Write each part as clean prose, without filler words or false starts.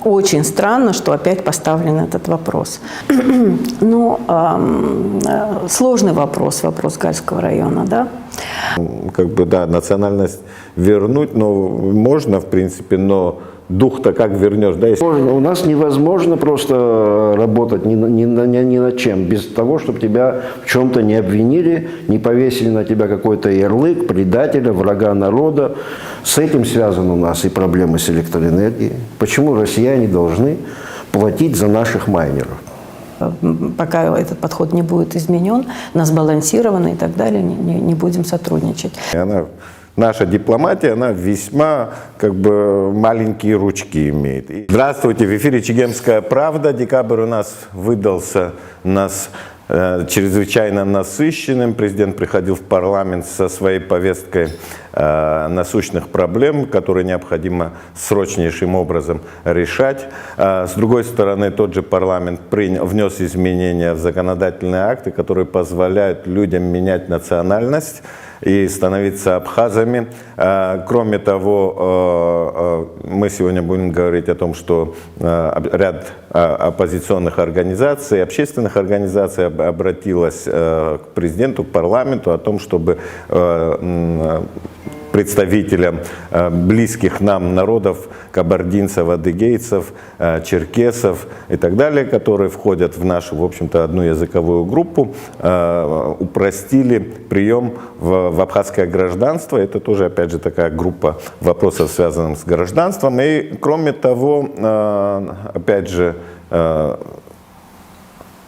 Очень странно, что опять поставлен этот вопрос. Ну, сложный вопрос Гальского района, да? Как бы, да, национальность вернуть, но можно, в принципе, но дух-то как вернешь, да? Если... У нас невозможно просто работать ни над чем, без того, чтобы тебя в чем-то не обвинили, не повесили на тебя какой-то ярлык предателя, врага народа. С этим связаны у нас и проблемы с электроэнергией. Почему россияне должны платить за наших майнеров? Пока этот подход не будет изменен, сбалансирован и так далее, не будем сотрудничать. Наша дипломатия, она весьма как бы маленькие ручки имеет. Здравствуйте, в эфире «Чегемская правда». Декабрь у нас выдался чрезвычайно насыщенным. Президент приходил в парламент со своей повесткой насущных проблем, которые необходимо срочнейшим образом решать. С другой стороны, тот же парламент внес изменения в законодательные акты, которые позволяют людям менять национальность и становиться абхазами. Кроме того, мы сегодня будем говорить о том, что ряд оппозиционных организаций, общественных организаций обратилась к президенту, к парламенту о том, чтобы представителям близких нам народов, кабардинцев, адыгейцев, черкесов и так далее, которые входят в нашу, в общем-то, одну языковую группу, упростили прием в абхазское гражданство. Это тоже, опять же, такая группа вопросов, связанных с гражданством. И, кроме того, опять же, в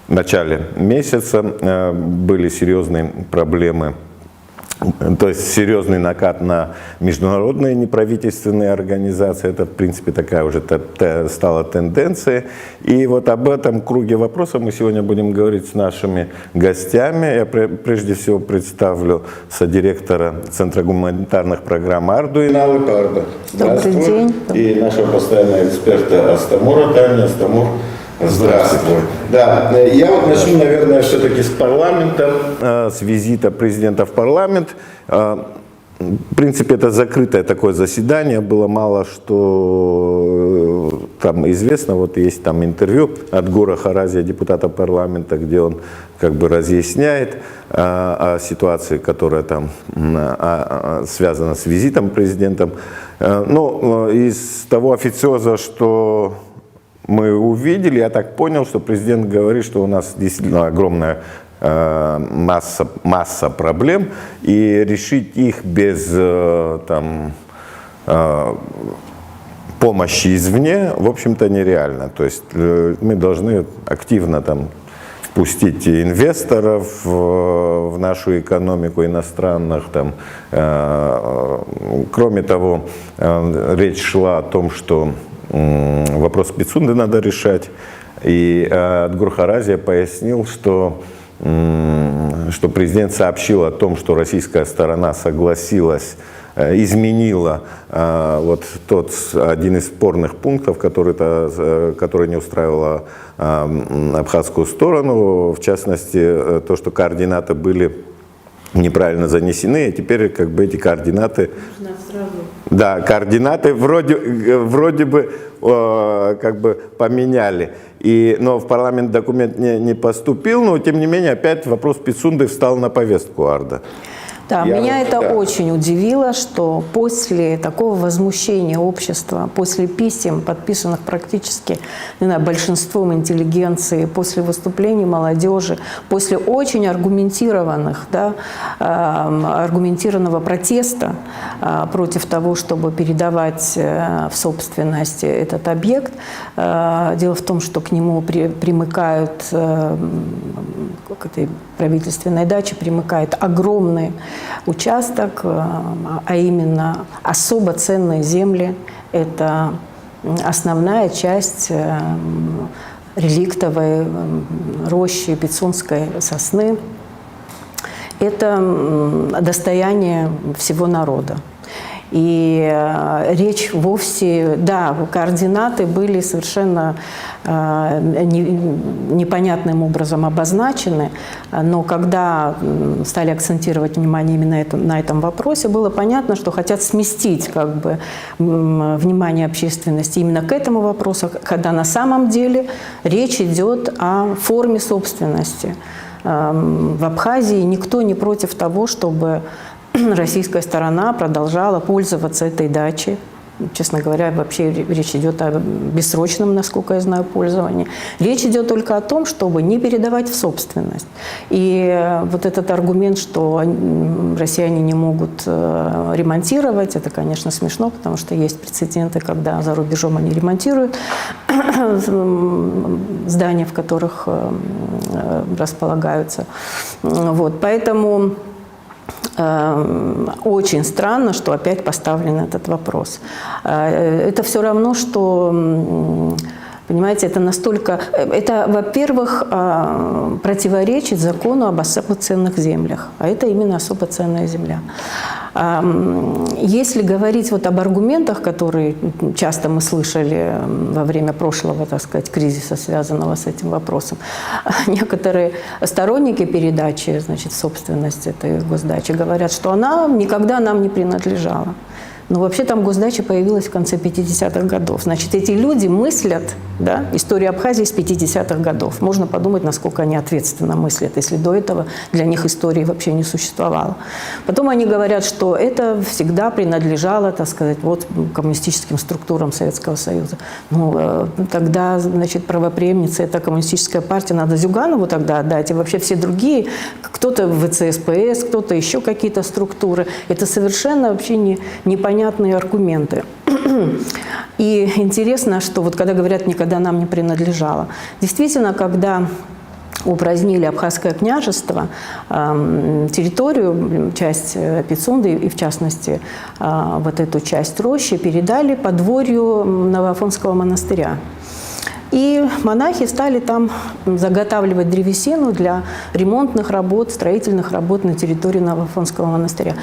начале месяца были серьезные проблемы, то есть серьезный накат на международные неправительственные организации. Это, в принципе, такая уже стала тенденция. И вот об этом круге вопросов мы сегодня будем говорить с нашими гостями. Я прежде всего представлю содиректора Центра гуманитарных программ Арду Иналы. Добрый день. И нашего постоянного эксперта Астамура Таня. Астамур, здравствуй. Да, я вот начну, наверное, все-таки с парламента, с визита президента в парламент. В принципе, это закрытое такое заседание, было мало что там известно. Вот есть там интервью от Гора Харазия, депутата парламента, где он как бы разъясняет о ситуации, которая там связана с визитом президента. Ну, из того официоза, что мы увидели, я так понял, что президент говорит, что у нас действительно огромная масса проблем, и решить их без помощи извне, в общем-то, нереально. То есть мы должны активно впустить инвесторов в нашу экономику, иностранных. Кроме того, речь шла о том, что вопрос Пицунды надо решать. И Адгур Харазия пояснил, что президент сообщил о том, что российская сторона согласилась, изменила вот один из спорных пунктов, который не устраивал абхазскую сторону, в частности, то, что координаты были неправильно занесены, и теперь как бы эти координаты... Да, координаты вроде бы как бы поменяли. Но в парламент документ не поступил, но тем не менее опять вопрос Пицунды встал на повестку Арда. Да, меня это очень удивило, что после такого возмущения общества, после писем, подписанных практически большинством интеллигенции, после выступлений молодежи, после очень аргументированного протеста против того, чтобы передавать в собственность этот объект. Дело в том, что к нему примыкают, к этой правительственной даче примыкает огромный участок, а именно особо ценные земли. Это основная часть реликтовой рощи пицунской сосны. Это достояние всего народа. И речь вовсе, да, координаты были совершенно непонятным образом обозначены, но когда стали акцентировать внимание именно на этом вопросе, было понятно, что хотят сместить как бы внимание общественности именно к этому вопросу, когда на самом деле речь идет о форме собственности. В Абхазии никто не против того, чтобы российская сторона продолжала пользоваться этой дачей. Честно говоря, вообще речь идет о бессрочном, насколько я знаю, пользовании. Речь идет только о том, чтобы не передавать в собственность. И вот этот аргумент, что россияне не могут ремонтировать, это, конечно, смешно, потому что есть прецеденты, когда за рубежом они ремонтируют здания, в которых располагаются. Вот. Поэтому очень странно, что опять поставлен этот вопрос. Это все равно, что, понимаете, это настолько... Это, во-первых, противоречит закону об особо ценных землях, а это именно особо ценная земля. Если говорить вот об аргументах, которые часто мы слышали во время прошлого, так сказать, кризиса, связанного с этим вопросом, некоторые сторонники передачи, значит, собственности этой госдачи говорят, что она никогда нам не принадлежала. Но вообще там госдача появилась в конце 50-х годов. Значит, эти люди мыслят, да, историю Абхазии с 50-х годов. Можно подумать, насколько они ответственно мыслят, если до этого для них истории вообще не существовало. Потом они говорят, что это всегда принадлежало, так сказать, вот коммунистическим структурам Советского Союза. Ну, тогда, значит, правопреемница, это коммунистическая партия, надо Зюганову тогда отдать, и вообще все другие, кто-то в ВЦСПС, кто-то еще какие-то структуры. Это совершенно вообще непонятные аргументы. И интересно, что вот когда говорят «никогда нам не принадлежало», действительно, когда упразднили Абхазское княжество, территорию, часть Пицунды и, в частности, вот эту часть рощи передали подворью Новоафонского монастыря. И монахи стали там заготавливать древесину для ремонтных работ, строительных работ на территории Новоафонского монастыря.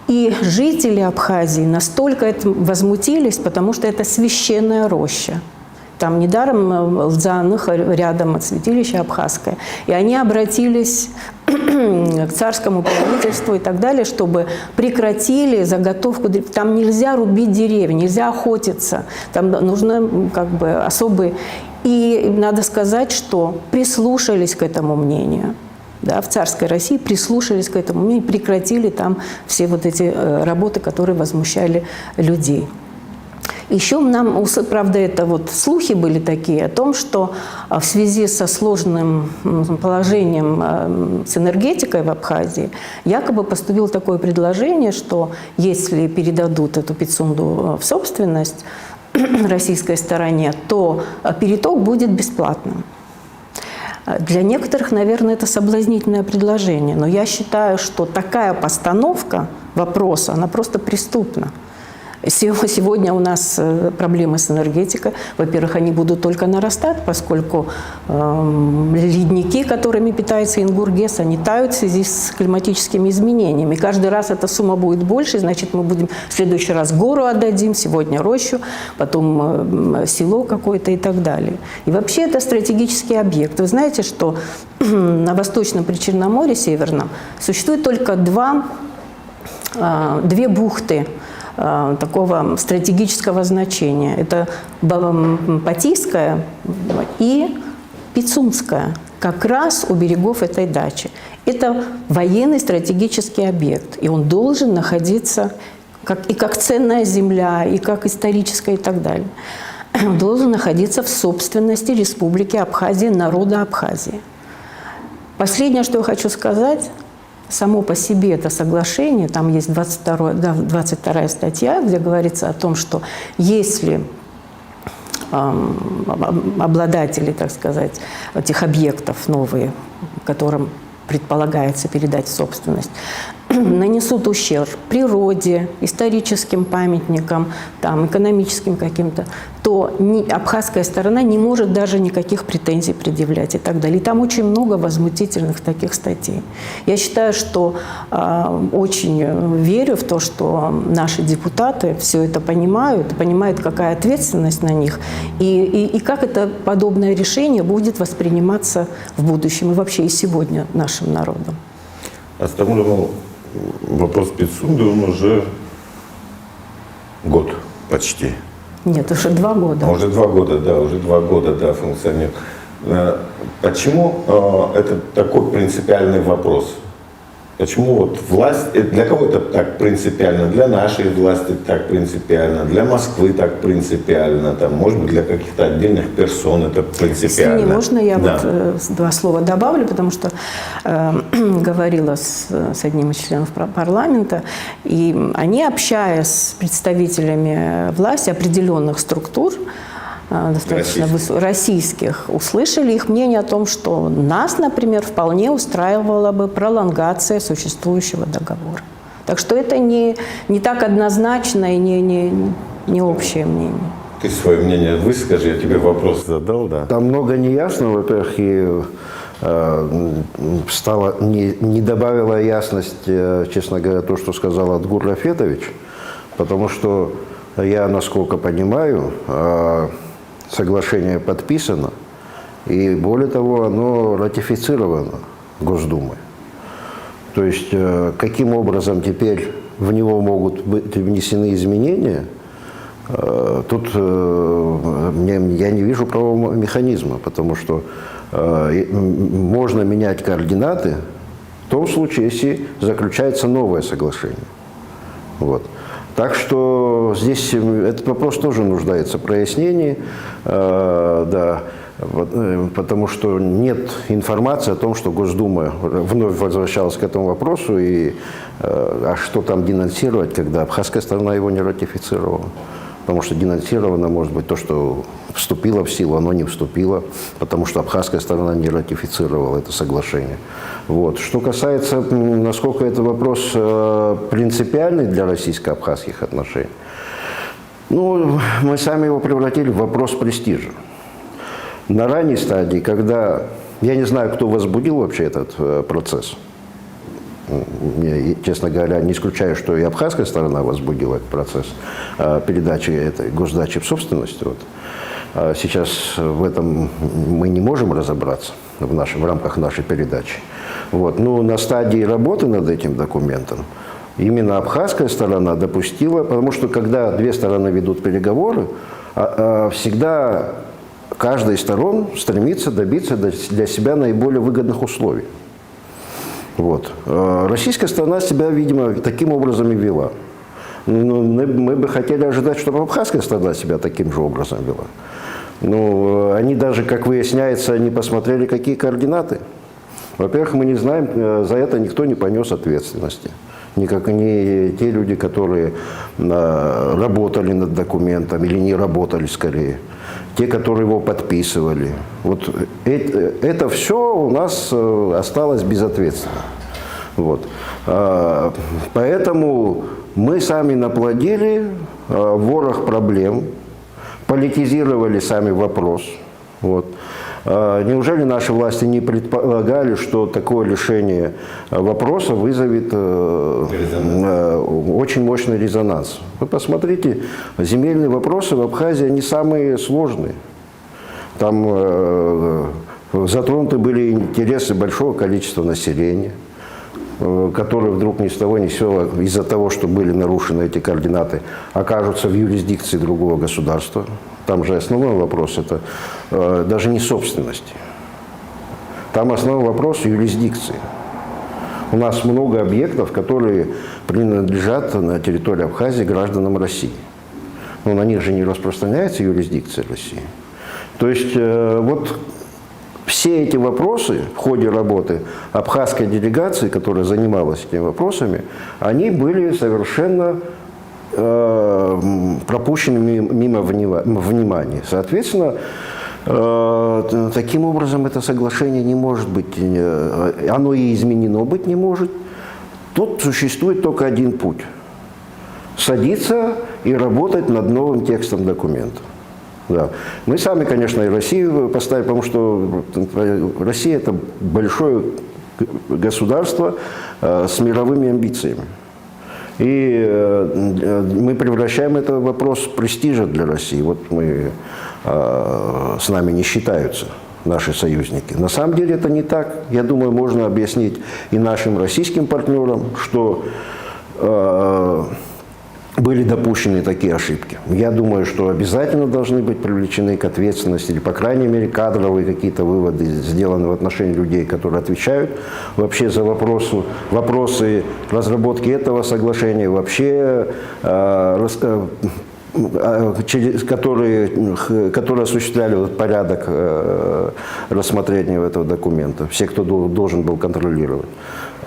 И жители Абхазии настолько этим возмутились, потому что это священная роща. Там недаром в Лзанах рядом от святилища Абхазское. И они обратились к царскому правительству и так далее, чтобы прекратили заготовку. Там нельзя рубить деревья, нельзя охотиться. Там нужно как бы особые... И надо сказать, что прислушались к этому мнению. Да, в царской России прислушались к этому мнению, прекратили там все вот эти работы, которые возмущали людей. Еще нам, правда, это вот слухи были такие о том, что в связи со сложным положением с энергетикой в Абхазии якобы поступило такое предложение, что если передадут эту Пицунду в собственность российской стороне, то переток будет бесплатным. Для некоторых, наверное, это соблазнительное предложение, но я считаю, что такая постановка вопроса, она просто преступна. Сегодня у нас проблемы с энергетикой. Во-первых, они будут только нарастать, поскольку ледники, которыми питается Ингургес, они тают в связи с климатическими изменениями. И каждый раз эта сумма будет больше, значит, мы будем в следующий раз гору отдадим, сегодня рощу, потом село какое-то и так далее. И вообще это стратегический объект. Вы знаете, что на Восточном Причерноморье, Северном, существует только две бухты такого стратегического значения. Это Батийская и Пицунская, как раз у берегов этой дачи. Это военный стратегический объект, и он должен находиться как ценная земля, и как историческая и так далее. Он должен находиться в собственности Республики Абхазия, народа Абхазии. Последнее, что я хочу сказать, само по себе это соглашение, там есть 22 статья, где говорится о том, что если обладатели, так сказать, этих объектов новые, которым предполагается передать в собственность, нанесут ущерб природе, историческим памятникам, там, экономическим каким-то, то абхазская сторона не может даже никаких претензий предъявлять и так далее. И там очень много возмутительных таких статей. Я считаю, что очень верю в то, что наши депутаты все это понимают, какая ответственность на них, и как это подобное решение будет восприниматься в будущем и вообще и сегодня нашим народом. Астамуров, вопрос Пицунды, он уже год почти. Нет, уже 2 года. Уже 2 года, да, уже 2 года, да, функционирует. Почему это такой принципиальный вопрос? Почему вот власть, для кого это так принципиально? Для нашей власти так принципиально, для Москвы так принципиально, там, может быть, для каких-то отдельных персон это принципиально. Извини, можно я да. вот 2 слова добавлю, потому что говорила с одним из членов парламента, и они, общаясь с представителями власти определенных структур, достаточно российских, услышали их мнение о том, что нас, например, вполне устраивала бы пролонгация существующего договора. Так что это не так однозначно и не общее мнение. Ты свое мнение выскажи, я тебе вопрос задал, да. Там много неясного, во-первых, и не добавила ясность, честно говоря, то, что сказал Адгур Рафетович, потому что я, насколько понимаю, соглашение подписано, и более того, оно ратифицировано Госдумой. То есть, каким образом теперь в него могут быть внесены изменения, тут я не вижу правового механизма, потому что можно менять координаты в том случае, если заключается новое соглашение. Вот. Так что здесь этот вопрос тоже нуждается в прояснении, да, потому что нет информации о том, что Госдума вновь возвращалась к этому вопросу, а что там денонсировать, когда абхазская сторона его не ратифицировала. Потому что денонсировано может быть то, что вступило в силу, оно не вступило, потому что абхазская сторона не ратифицировала это соглашение. Вот. Что касается, насколько это вопрос принципиальный для российско-абхазских отношений, ну, мы сами его превратили в вопрос престижа. На ранней стадии, когда, я не знаю, кто возбудил вообще этот процесс, я, честно говоря, не исключаю, что и абхазская сторона возбудила этот процесс передачи этой госдачи в собственность. Вот. Сейчас в этом мы не можем разобраться в рамках нашей передачи. Вот. Но на стадии работы над этим документом именно абхазская сторона допустила, потому что когда 2 стороны ведут переговоры, всегда каждая из сторон стремится добиться для себя наиболее выгодных условий. Вот. Российская сторона себя, видимо, таким образом и вела. Но мы бы хотели ожидать, чтобы абхазская сторона себя таким же образом вела. Но они даже, как выясняется, не посмотрели, какие координаты. Во-первых, мы не знаем, за это никто не понес ответственности. Ни те люди, которые работали над документом или не работали скорее. Те, которые его подписывали. Вот это все у нас осталось безответственно. Вот. Поэтому мы сами наплодили ворох проблем, политизировали сами вопрос. Вот. Неужели наши власти не предполагали, что такое решение вопроса вызовет очень мощный резонанс? Вы посмотрите, земельные вопросы в Абхазии, они самые сложные. Там затронуты были интересы большого количества населения, которые вдруг ни с того ни с сего, из-за того, что были нарушены эти координаты, окажутся в юрисдикции другого государства. Там же основной вопрос – это даже не собственности. Там основной вопрос – юрисдикции. У нас много объектов, которые принадлежат на территории Абхазии гражданам России. Но на них же не распространяется юрисдикция России. То есть вот все эти вопросы в ходе работы абхазской делегации, которая занималась этими вопросами, они были совершенно пропущены мимо внимания. Соответственно, таким образом это соглашение не может быть, оно и изменено быть не может. Тут существует только один путь. Садиться и работать над новым текстом документа. Да. Мы сами, конечно, и Россию поставим, потому что Россия – это большое государство с мировыми амбициями. И мы превращаем это в вопрос престижа для России. Вот мы, с нами не считаются наши союзники. На самом деле это не так. Я думаю, можно объяснить и нашим российским партнерам, что были допущены такие ошибки. Я думаю, что обязательно должны быть привлечены к ответственности, или, по крайней мере, кадровые какие-то выводы сделаны в отношении людей, которые отвечают вообще за вопросы разработки этого соглашения, вообще которые осуществляли порядок рассмотрения этого документа, все, кто должен был контролировать.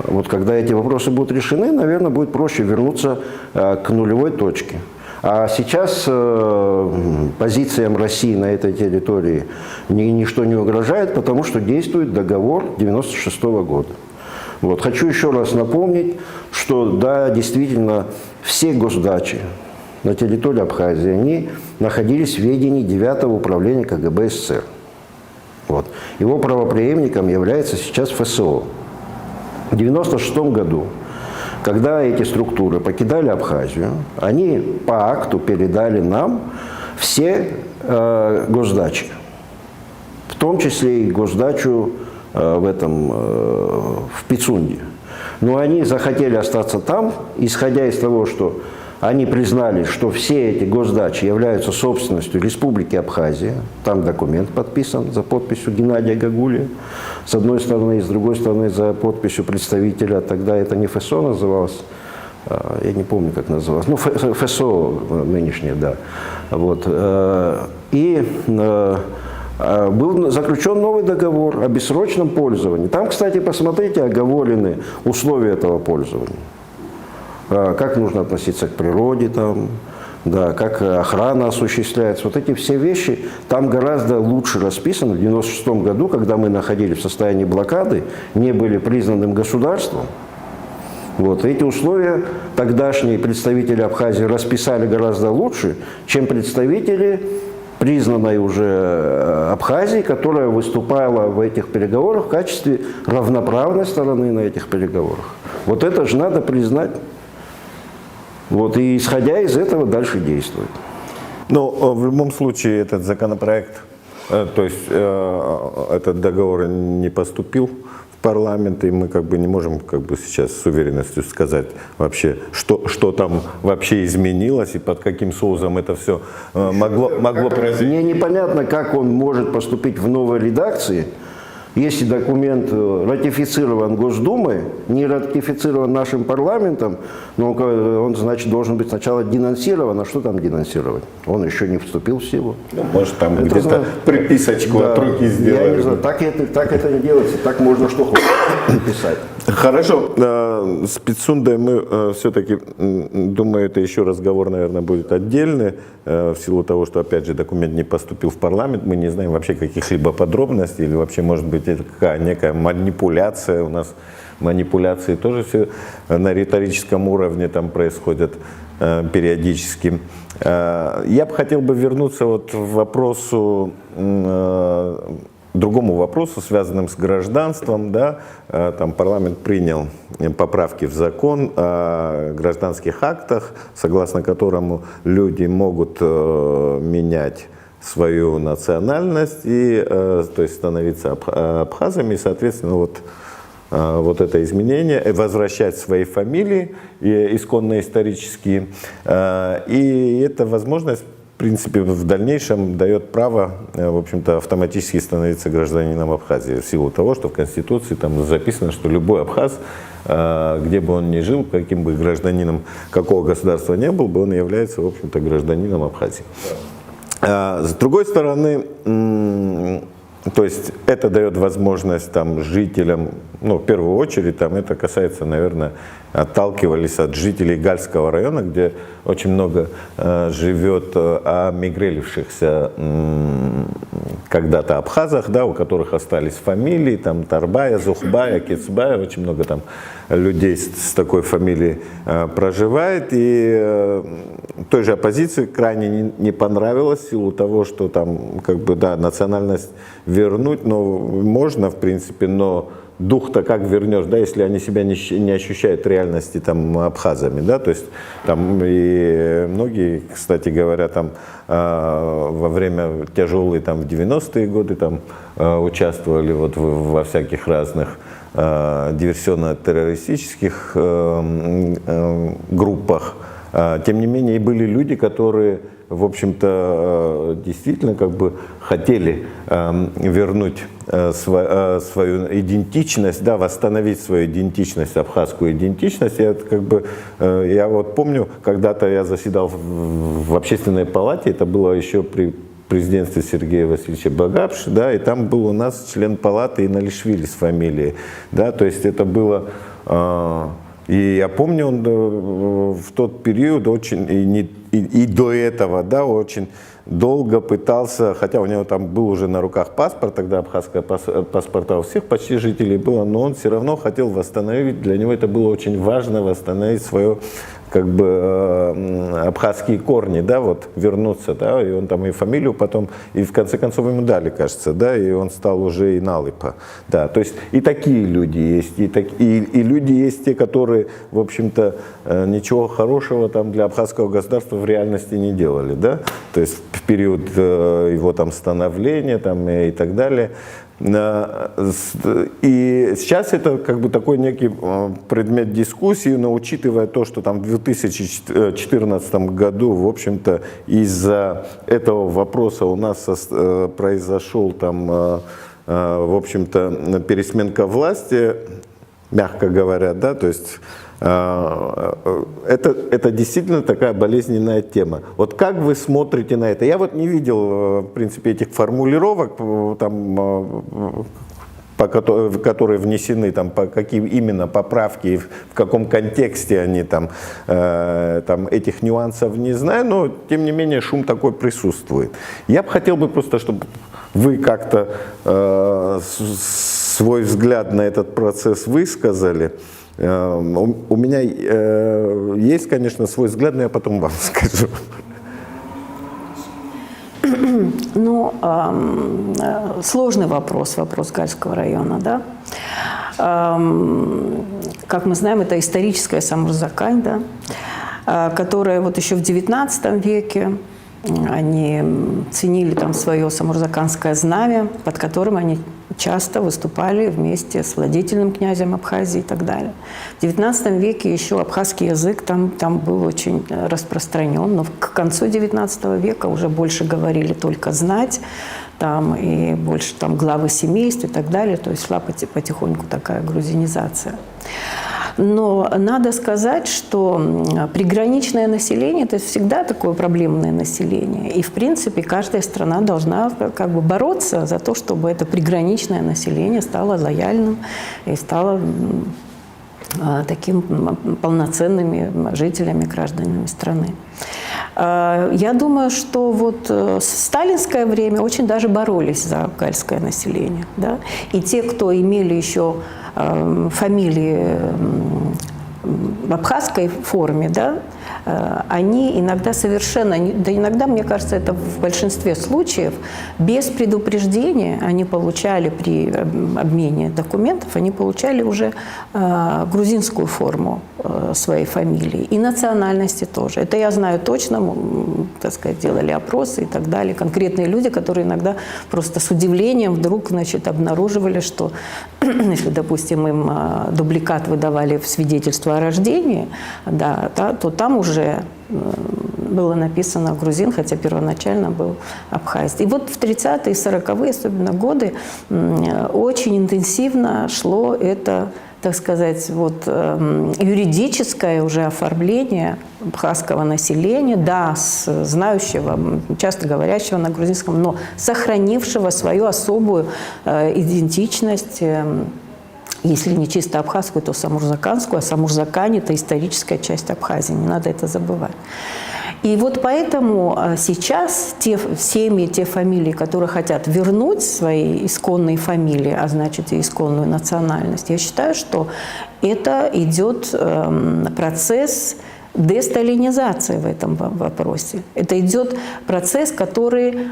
Вот когда эти вопросы будут решены, наверное, будет проще вернуться к нулевой точке. А сейчас позициям России на этой территории ничто не угрожает, потому что действует договор 1996 года. Вот. Хочу еще раз напомнить, что да, действительно, все госдачи на территории Абхазии, они находились в ведении 9-го управления КГБ СССР. Вот. Его правопреемником является сейчас ФСО. В 1996 году, когда эти структуры покидали Абхазию, они по акту передали нам все госдачи, в том числе и госдачу в Пицунде. Но они захотели остаться там, исходя из того, что они признали, что все эти госдачи являются собственностью Республики Абхазия. Там документ подписан за подписью Геннадия Гагулия. С одной стороны, и с другой стороны за подписью представителя. Тогда это не ФСО называлось, я не помню, как называлось. Ну, ФСО нынешнее, да. Вот. И был заключен новый договор о бессрочном пользовании. Там, кстати, посмотрите, оговорены условия этого пользования. Как нужно относиться к природе, там, да, как охрана осуществляется. Вот эти все вещи там гораздо лучше расписаны. В 1996 году, когда мы находились в состоянии блокады, не были признанным государством, вот, эти условия тогдашние представители Абхазии расписали гораздо лучше, чем представители признанной уже Абхазии, которая выступала в этих переговорах в качестве равноправной стороны на этих переговорах. Вот это же надо признать. Вот, и исходя из этого дальше действует. Но в любом случае этот законопроект, то есть этот договор не поступил в парламент, и мы как бы не можем как бы сейчас с уверенностью сказать вообще, что там вообще изменилось и под каким соусом это все могло произойти. Мне непонятно, как он может поступить в новой редакции, если документ ратифицирован Госдумой, не ратифицирован нашим парламентом, но он, значит, должен быть сначала денонсирован. А что там денонсировать? Он еще не вступил в силу. Ну, может, там где-то приписочку от руки сделали. Я не знаю, так это не делается, так можно что хочешь писать. Хорошо, с Пицундой мы все-таки, думаю, это еще разговор, наверное, будет отдельный, в силу того, что, опять же, документ не поступил в парламент, мы не знаем вообще каких-либо подробностей, или вообще, может быть, это какая некая манипуляция, у нас манипуляции тоже все на риторическом уровне там происходят периодически. Я бы хотел вернуться вот к вопросу, другому вопросу, связанным с гражданством, да, там парламент принял поправки в закон о гражданских актах, согласно которому люди могут менять свою национальность и, то есть, становиться абхазами, и, соответственно, вот это изменение, возвращать свои фамилии исконно исторические, и эта возможность, в принципе, в дальнейшем дает право, в общем-то, автоматически становиться гражданином Абхазии, в силу того, что в Конституции там записано, что любой абхаз, где бы он ни жил, каким бы гражданином какого государства не был бы, он является, в общем-то, гражданином Абхазии. С другой стороны, то есть это дает возможность там жителям, ну, в первую очередь, там это касается, наверное, отталкивались от жителей Гальского района, где очень много живет мигрировавшихся когда-то абхазах, да, у которых остались фамилии, там Тарбая, Зухбая, Кецбая, очень много там людей с такой фамилией проживает. И той же оппозиции крайне не понравилось в силу того, что там, как бы, да, национальность вернуть, но можно, в принципе, но дух-то как вернешь, да, если они себя не ощущают в реальности там абхазами, да, то есть там и многие, кстати говоря, там во время тяжелые там в 90-е годы там участвовали вот во всяких разных диверсионно-террористических группах. Тем не менее, и были люди, которые, в общем-то, действительно как бы хотели вернуть свою идентичность, да, восстановить свою идентичность, абхазскую идентичность. Я вот помню, когда-то я заседал в общественной палате, это было еще при президентстве Сергея Васильевича Багапши, да, и там был у нас член палаты Иналишвили с фамилией, да, то есть это было... И я помню, он в тот период очень, и до этого, да, очень долго пытался, хотя у него там был уже на руках паспорт, тогда абхазская паспорта у всех почти жителей было, но он все равно хотел восстановить, для него это было очень важно, восстановить свое, как бы, абхазские корни, да, вот, вернуться, да, и он там и фамилию потом, и в конце концов ему дали, кажется, да, и он стал уже Иналыпа, да, то есть и такие люди есть, и люди есть те, которые, в общем-то, ничего хорошего там для абхазского государства в реальности не делали, да, то есть в период его там становления там и так далее. И сейчас это как бы такой некий предмет дискуссии, но учитывая то, что там в 2014 году, в общем-то, из-за этого вопроса у нас произошел там, в общем-то, пересменка власти, мягко говоря, да, то есть это действительно такая болезненная тема. Вот как вы смотрите на это? Я вот не видел, в принципе, этих формулировок, там, которые внесены, там, по какие именно поправки, в каком контексте они там, этих нюансов не знаю, но тем не менее шум такой присутствует. Я бы хотел просто, чтобы вы как-то свой взгляд на этот процесс высказали. У меня есть, конечно, свой взгляд, но я потом вам скажу. Ну, сложный вопрос Гальского района, да. Как мы знаем, это историческая Самурзакань, да, которая вот еще в XIX веке они ценили там свое самурзаканское знамя, под которым они часто выступали вместе с владетельным князем Абхазии и так далее. В XIX веке еще абхазский язык там был очень распространен, но к концу XIX века уже больше говорили только знать, там, и больше там главы семейств и так далее, то есть шла потихоньку такая грузинизация. Но надо сказать, что приграничное население – это всегда такое проблемное население. И, в принципе, каждая страна должна как бы бороться за то, чтобы это приграничное население стало лояльным и стало таким полноценными жителями, гражданами страны. Я думаю, что вот в сталинское время очень даже боролись за гальское население. Да? И те, кто имели еще фамилии в абхазской форме, да, они иногда совершенно, да иногда, мне кажется, это в большинстве случаев, без предупреждения они получали при обмене документов, они получали уже грузинскую форму своей фамилии и национальности тоже. Это я знаю точно, так сказать, делали опросы и так далее. Конкретные люди, которые иногда просто с удивлением вдруг, значит, обнаруживали, что если, допустим, им дубликат выдавали в свидетельство о рождении, да, то там уже было написано грузин, хотя первоначально был абхаз. И вот в 30-е и 40-е, особенно годы, очень интенсивно шло это, так сказать, вот, юридическое уже оформление абхазского населения, да, знающего, часто говорящего на грузинском, но сохранившего свою особую идентичность, если не чисто абхазскую, то самурзаканскую, а Самурзакань – это историческая часть Абхазии, не надо это забывать. И вот поэтому сейчас те семьи, те фамилии, которые хотят вернуть свои исконные фамилии, а значит и исконную национальность, я считаю, что это идет процесс десталинизации в этом вопросе. Это идет процесс, который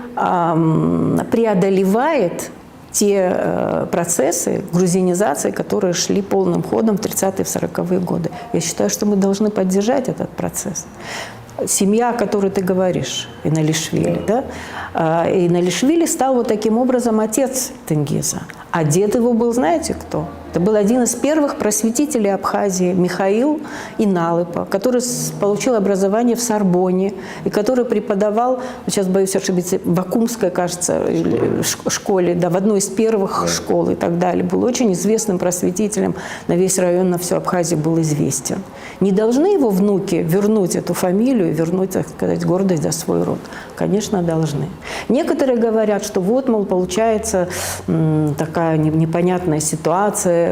преодолевает те процессы грузинизации, которые шли полным ходом в 30-е, в 40-е годы. Я считаю, что мы должны поддержать этот процесс. Семья, о которой ты говоришь, Иналишвили, да? Иналишвили стал вот таким образом отец Тенгиза. А дед его был, знаете кто? Это был один из первых просветителей Абхазии, Михаил Иналыпа, который получил образование в Сорбонне и который преподавал, сейчас боюсь ошибиться, в Акумской, кажется, школе, да, в одной из первых школ и так далее. Был очень известным просветителем, на весь район, на всю Абхазию был известен. Не должны его внуки вернуть эту фамилию, вернуть, так сказать, гордость за свой род? Конечно, должны. Некоторые говорят, что вот, мол, получается такая непонятная ситуация,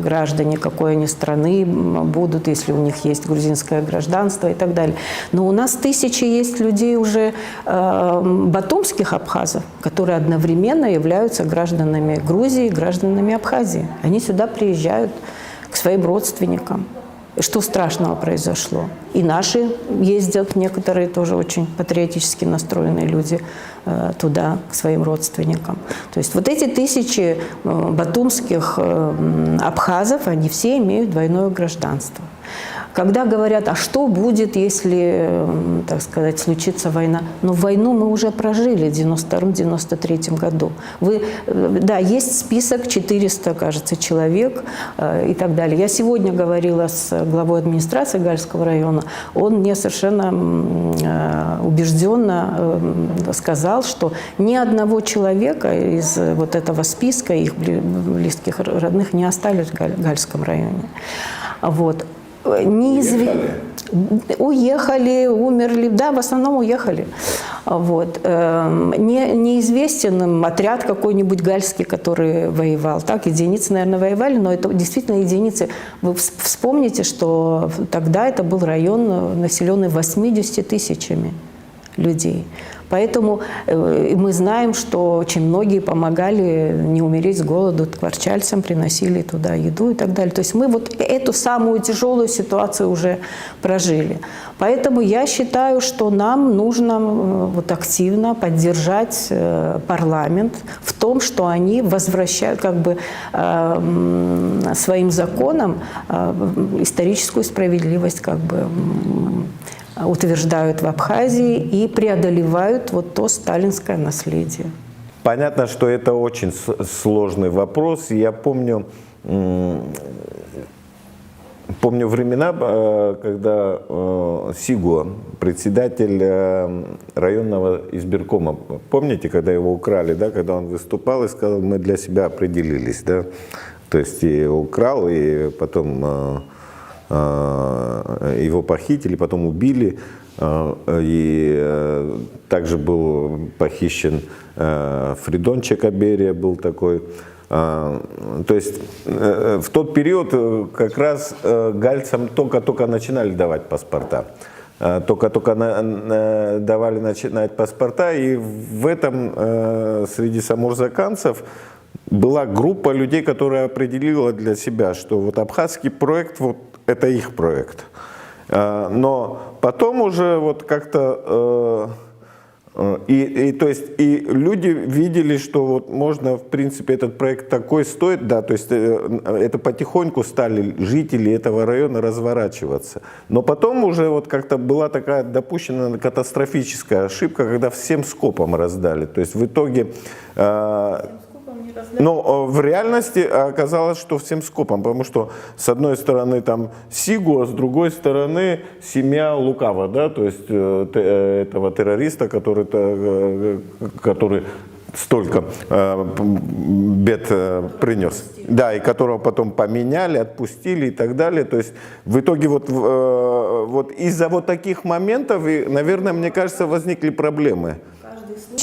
граждане какой они страны будут, если у них есть грузинское гражданство и так далее. Но у нас тысячи есть людей уже батумских абхазов, которые одновременно являются гражданами Грузии и гражданами Абхазии. Они сюда приезжают к своим родственникам. Что страшного произошло? И наши ездят, некоторые тоже очень патриотически настроенные люди туда, к своим родственникам. То есть вот эти тысячи батумских абхазов, они все имеют двойное гражданство. Когда говорят, а что будет, если, так сказать, случится война? Ну, войну мы уже прожили в 1992-1993 году. Да, есть список 400, кажется, человек и так далее. Я сегодня говорила с главой администрации Гальского района. Он мне совершенно убежденно сказал, что ни одного человека из вот этого списка их близких родных не остались в Гальском районе. Вот. Уехали, умерли, да, в основном уехали. Вот. Неизвестен отряд какой-нибудь гальский, который воевал. Так, единицы, наверное, воевали, но это действительно единицы. Вы вспомните, что тогда это был район, населенный 80 тысячами людей. Поэтому мы знаем, что очень многие помогали не умереть с голоду кварчальцам, приносили туда еду и так далее. То есть мы вот эту самую тяжелую ситуацию уже прожили. Поэтому я считаю, что нам нужно вот активно поддержать парламент в том, что они возвращают как бы своим законам историческую справедливость как бы утверждают в Абхазии и преодолевают вот то сталинское наследие. Понятно, что это очень сложный вопрос. Я помню времена, когда Сигуа, председатель районного избиркома, помните, когда его украли, да, когда он выступал и сказал, мы для себя определились, да, то есть и украл, и потом его похитили, потом убили, и также был похищен Фридон Чекаберия, был такой. То есть в тот период как раз гальцам только начинали давать паспорта. Только давали начинать паспорта, и в этом среди самурзаканцев была группа людей, которая определила для себя, что вот абхазский проект, вот это их проект. Но потом уже вот как-то то есть и люди видели, что вот можно, в принципе, этот проект такой стоит, да, то есть это потихоньку стали жители этого района разворачиваться. Но потом уже вот как-то была такая допущена катастрофическая ошибка, когда всем скопом раздали. То есть в итоге но в реальности оказалось, что всем скопом, потому что с одной стороны там Сигуа, с другой стороны семья Лукава, да, то есть этого террориста, который столько бед принес, да, и которого потом поменяли, отпустили и так далее. То есть в итоге вот из-за вот таких моментов, наверное, мне кажется, возникли проблемы.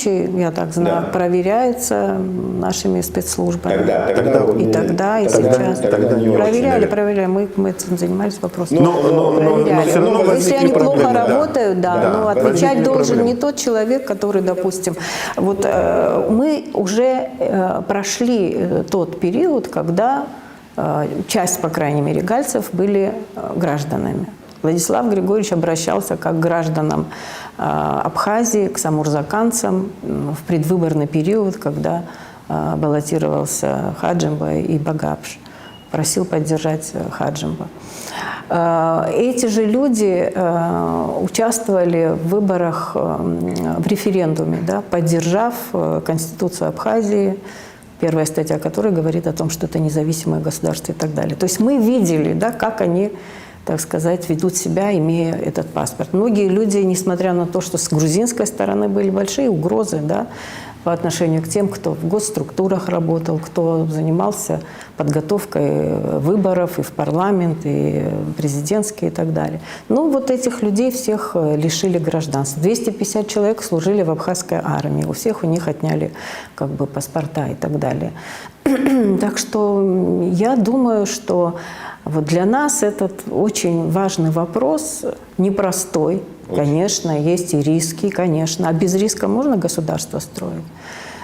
случай, я так знаю, Да. проверяется нашими спецслужбами. Тогда И тогда, и сейчас. тогда не очень, Проверяли, наверное. проверяли. Мы этим занимались вопросом. Но Проверяли. всё равно Если возникли они плохо проблемы, да. работают, да, Да, но возникли отвечать должен проблемы. не тот человек, который, допустим, вот мы уже прошли тот период, когда часть, по крайней мере, гальцев были гражданами. Владислав Григорьевич обращался как к гражданам Абхазии, к самурзаканцам в предвыборный период, когда баллотировался Хаджимба и Багапш. Просил поддержать Хаджимба. Эти же люди участвовали в выборах, в референдуме, да, поддержав Конституцию Абхазии, первая статья которой говорит о том, что это независимое государство и так далее. То есть мы видели, да, как они, так сказать, ведут себя, имея этот паспорт. Многие люди, несмотря на то, что с грузинской стороны были большие угрозы, да, по отношению к тем, кто в госструктурах работал, кто занимался подготовкой выборов и в парламент, и президентские и так далее. Ну, вот этих людей всех лишили гражданства. 250 человек служили в абхазской армии. У всех у них отняли как бы паспорта и так далее. Так что я думаю, что вот для нас этот очень важный вопрос, непростой. Конечно, есть и риски, конечно. А без риска можно государство строить?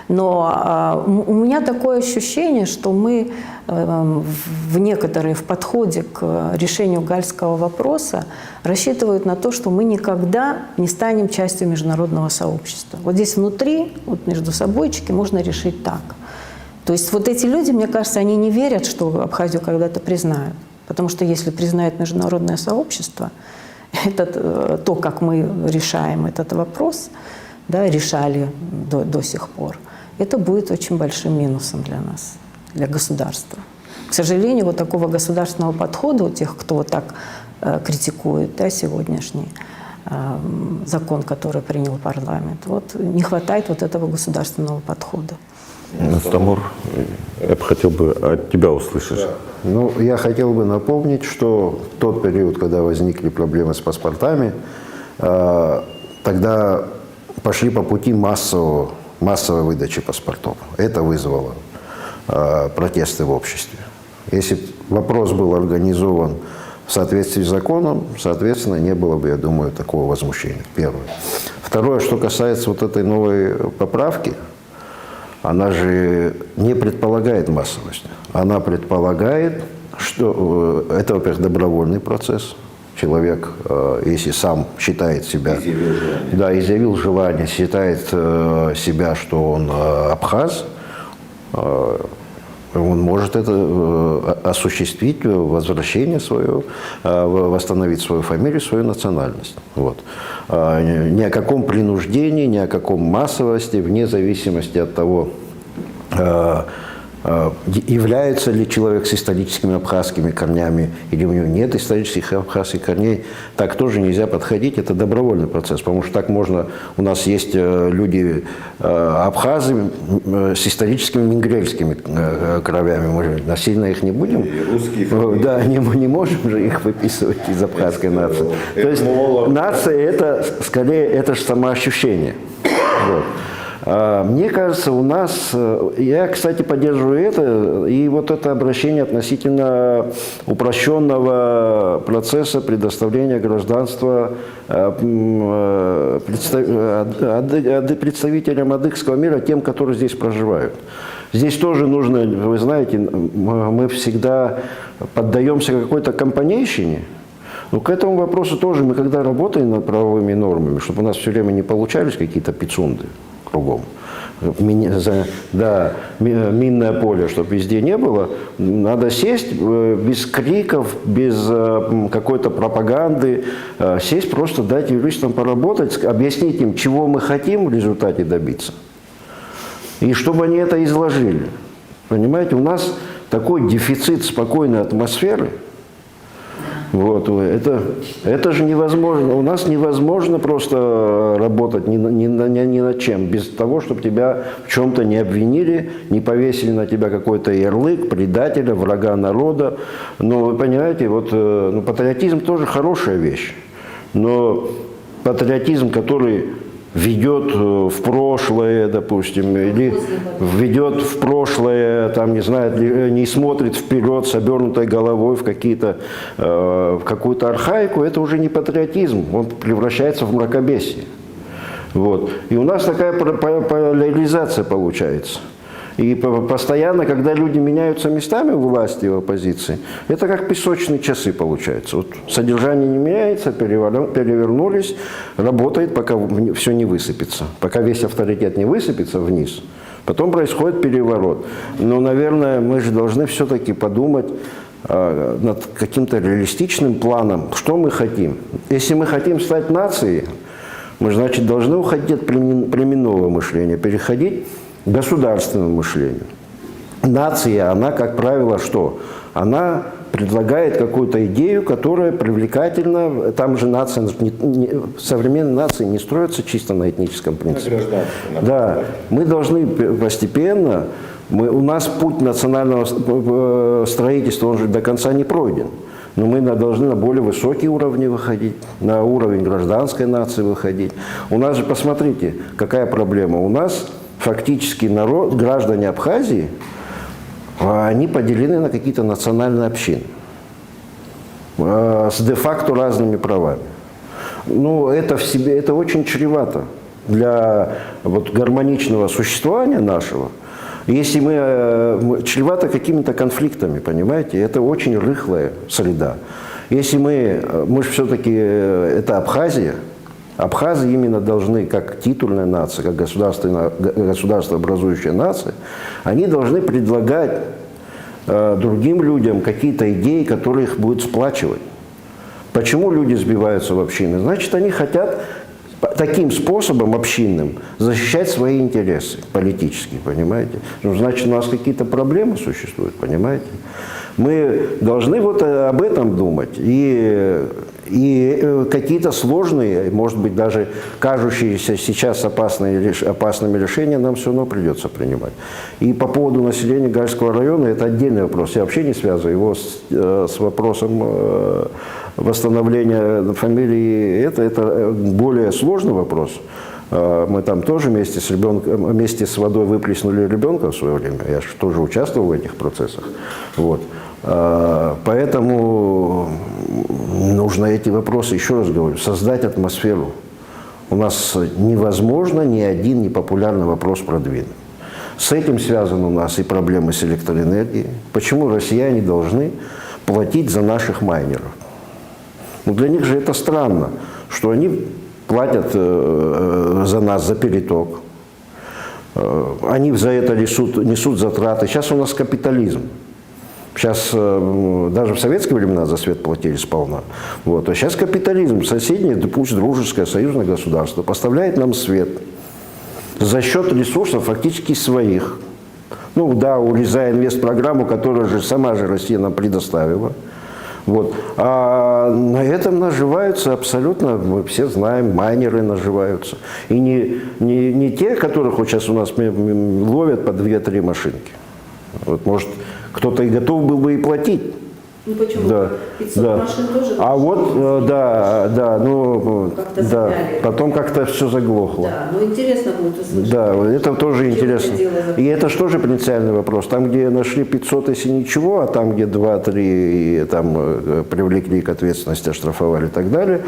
Но у меня такое ощущение, что мы в подходе к решению гальского вопроса рассчитывают на то, что мы никогда не станем частью международного сообщества. Вот здесь внутри, вот между собойчики, можно решить так. То есть вот эти люди, мне кажется, они не верят, что Абхазию когда-то признают. Потому что если признает международное сообщество, то, как мы решаем этот вопрос, да, решали до сих пор, это будет очень большим минусом для нас, для государства. К сожалению, вот такого государственного подхода у тех, кто вот так критикует, да, сегодняшний закон, который принял парламент, вот не хватает вот этого государственного подхода. Тимур, я бы хотел бы от тебя услышать. Ну, я хотел бы напомнить, что в тот период, когда возникли проблемы с паспортами, тогда пошли по пути массовой выдачи паспортов. Это вызвало протесты в обществе. Если вопрос был организован в соответствии с законом, соответственно, не было бы, я думаю, такого возмущения. Первое. Второе, что касается вот этой новой поправки, она же не предполагает массовость. Она предполагает, что это, во-первых, добровольный процесс. Человек, если сам считает себя, изъявил желание, считает себя, что он абхаз, он может это осуществить, возвращение свое, восстановить свою фамилию, свою национальность. Вот. Ни о каком принуждении, ни о каком массовости, вне зависимости от того, является ли человек с историческими абхазскими корнями или у него нет исторических абхазских корней, так тоже нельзя подходить. Это добровольный процесс, потому что так можно... У нас есть люди абхазы с историческими мингрельскими кровями. Мы же насильно их не будем... И русские. Да, не можем же их выписывать из абхазской нации. То есть нация – это скорее это же самоощущение. Вот. Мне кажется, у нас, я, кстати, поддерживаю это, и вот это обращение относительно упрощенного процесса предоставления гражданства представителям адыгского мира, тем, которые здесь проживают. Здесь тоже нужно, вы знаете, мы всегда поддаемся какой-то компанейщине. Но к этому вопросу тоже мы, когда работаем над правовыми нормами, чтобы у нас все время не получались какие-то пицунды кругом. Минное поле, чтобы везде не было, надо сесть без криков, без какой-то пропаганды, сесть просто, дать юристам поработать, объяснить им, чего мы хотим в результате добиться. И чтобы они это изложили. Понимаете, у нас такой дефицит спокойной атмосферы. Вот, это же невозможно. У нас невозможно просто работать ни над чем, без того, чтобы тебя в чем-то не обвинили, не повесили на тебя какой-то ярлык, предателя, врага народа. Но вы понимаете, патриотизм тоже хорошая вещь. Но патриотизм, который ведет в прошлое, допустим, или ведет в прошлое, там, не знаю, не смотрит вперед с обернутой головой в какую-то архаику, это уже не патриотизм, он превращается в мракобесие. Вот. И у нас такая поляризация получается. И постоянно, когда люди меняются местами у власти и в оппозиции, это как песочные часы получается. Вот содержание не меняется, перевернулись, работает, пока все не высыпется. Пока весь авторитет не высыпется вниз, потом происходит переворот. Но, наверное, мы же должны все-таки подумать над каким-то реалистичным планом, что мы хотим. Если мы хотим стать нацией, мы, значит, должны уходить от племенного мышления, переходить к государственному мышлению. Нация, она, как правило, что? Она предлагает какую-то идею, которая привлекательна. Там же нация, современные нации не строятся чисто на этническом принципе. Да, мы должны постепенно, у нас путь национального строительства, он же до конца не пройден. Но мы должны на более высокие уровни выходить, на уровень гражданской нации выходить. У нас же, посмотрите, какая проблема. У нас фактически народ, граждане Абхазии, они поделены на какие-то национальные общины с де-факто разными правами. Ну, это в себе, это очень чревато для вот гармоничного существования нашего. Если мы чревато какими-то конфликтами, понимаете, это очень рыхлая среда. Если мы же все-таки, это Абхазия, абхазы именно должны, как титульная нация, как государствообразующая нация, они должны предлагать другим людям какие-то идеи, которые их будут сплачивать. Почему люди сбиваются в общины? Значит, они хотят таким способом общинным защищать свои интересы политические, понимаете? Ну, значит, у нас какие-то проблемы существуют, понимаете? Мы должны вот об этом думать. И какие-то сложные, может быть, даже кажущиеся сейчас опасными решения нам все равно придется принимать. И по поводу населения Гальского района, это отдельный вопрос. Я вообще не связываю его с вопросом восстановления фамилии. Это более сложный вопрос. Мы там тоже вместе с водой выплеснули ребенка в свое время. Я же тоже участвовал в этих процессах. Вот. Поэтому нужно эти вопросы, еще раз говорю, создать атмосферу. У нас невозможно ни один непопулярный вопрос продвинуть. С этим связаны у нас и проблемы с электроэнергией. Почему россияне должны платить за наших майнеров? Ну, для них же это странно, что они платят за нас, за переток. Они за это несут затраты. Сейчас у нас капитализм. Сейчас даже в советские времена за свет платили сполна. Вот. А сейчас капитализм. Соседнее, пусть дружеское, союзное государство поставляет нам свет за счет ресурсов фактически своих. Ну да, урезая инвестпрограмму, которую же сама же Россия нам предоставила. Вот. А на этом наживаются абсолютно, мы все знаем, майнеры наживаются. И не те, которых вот сейчас у нас ловят по 2-3 машинки. Вот, может, кто-то и готов был бы и платить. Ну почему? Да, 500 да. машин тоже. А вот, да, ну, как-то да, потом как-то все заглохло. Да, ну интересно будет услышать. Да, это тоже интересно. И это же тоже принципиальный вопрос. Там, где нашли 500, если ничего, а там, где 2-3 там привлекли к ответственности, оштрафовали и так далее,